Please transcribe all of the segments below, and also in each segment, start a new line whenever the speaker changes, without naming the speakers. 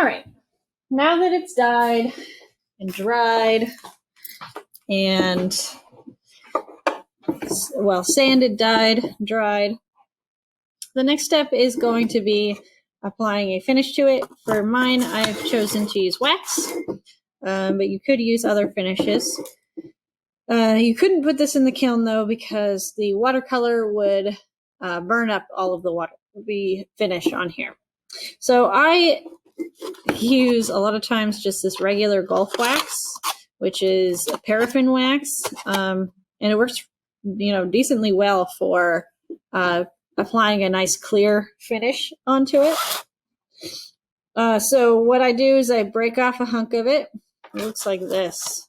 right, now that it's dyed and dried and, well, sanded, dyed, dried, the next step is going to be applying a finish to it. For mine, I've chosen to use wax, but you could use other finishes. You couldn't put this in the kiln though, because the watercolor would burn up all of the finish on here. So I use a lot of times just this regular Gulf wax, which is a paraffin wax, and it works, decently well for applying a nice clear finish onto it. So what I do is I break off a hunk of it. It looks like this.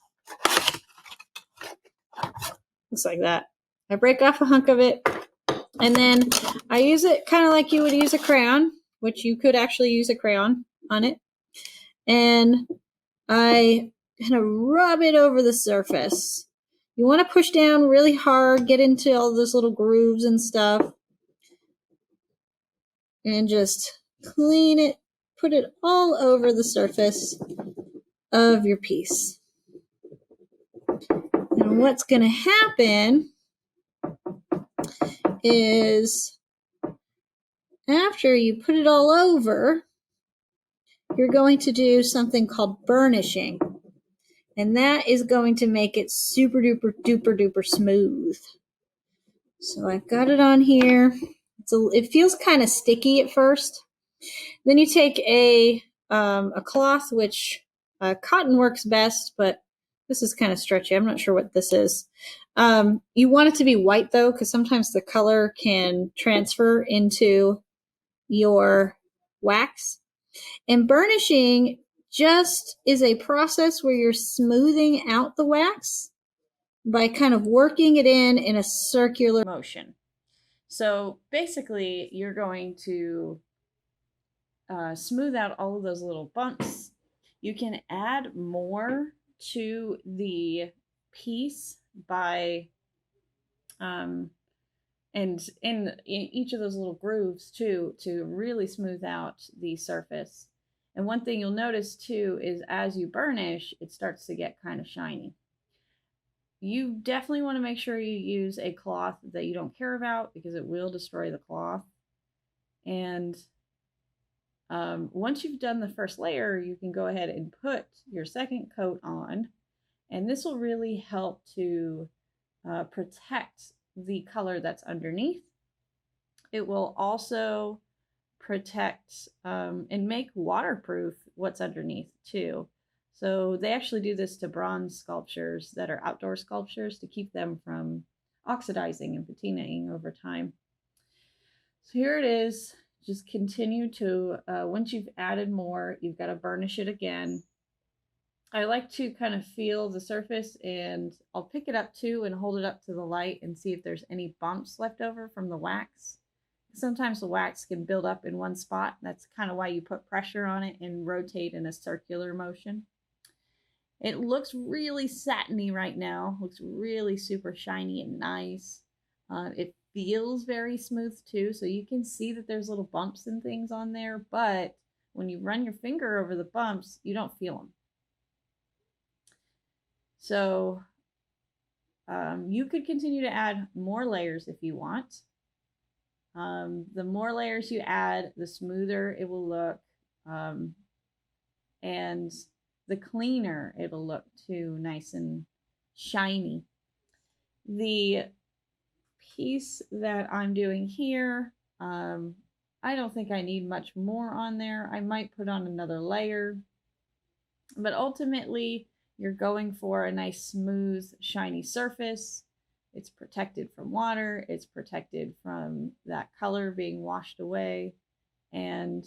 Looks like that. I break off a hunk of it, and then I use it kind of like you would use a crayon, which you could actually use a crayon on it. And I kind of rub it over the surface. You want to push down really hard, get into all those little grooves and stuff, and just clean it, put it all over the surface of your piece. And what's going to happen is after you put it all over, you're going to do something called burnishing. And that is going to make it super duper duper duper smooth. So I've got it on here. It feels kind of sticky at first. Then you take a cloth, which cotton works best, but this is kind of stretchy. I'm not sure what this is. You want it to be white though, because sometimes the color can transfer into your wax. And burnishing just is a process where you're smoothing out the wax by kind of working it in a circular motion. So basically, you're going to smooth out all of those little bumps. You can add more to the piece by and in each of those little grooves too, to really smooth out the surface. And one thing you'll notice too is as you burnish, it starts to get kind of shiny. You definitely want to make sure you use a cloth that you don't care about, because it will destroy the cloth. And once you've done the first layer, you can go ahead and put your second coat on, and this will really help to protect the color that's underneath. It will also protect and make waterproof what's underneath too. So they actually do this to bronze sculptures that are outdoor sculptures to keep them from oxidizing and patinaing over time. So here it is. Just continue to, once you've added more, you've got to burnish it again. I like to kind of feel the surface, and I'll pick it up too and hold it up to the light and see if there's any bumps left over from the wax. Sometimes the wax can build up in one spot. That's kind of why you put pressure on it and rotate in a circular motion. It looks really satiny right now. Looks really super shiny and nice. It feels very smooth too, so you can see that there's little bumps and things on there, but when you run your finger over the bumps, you don't feel them. So you could continue to add more layers if you want. The more layers you add, the smoother it will look, and the cleaner it'll look too, nice and shiny. The piece that I'm doing here, I don't think I need much more on there. I might put on another layer, but ultimately you're going for a nice smooth shiny surface. It's protected from water, it's protected from that color being washed away, and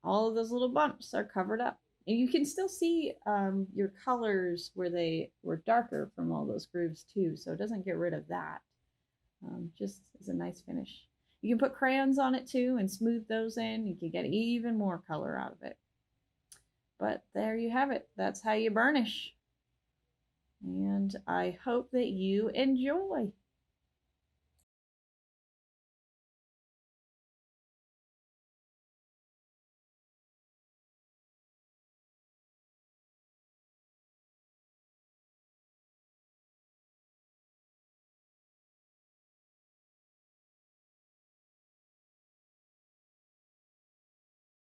all of those little bumps are covered up. And you can still see your colors where they were darker from all those grooves too, so it doesn't get rid of that. Just as a nice finish. You can put crayons on it too and smooth those in. You can get even more color out of it. But there you have it. That's how you burnish. And I hope that you enjoy.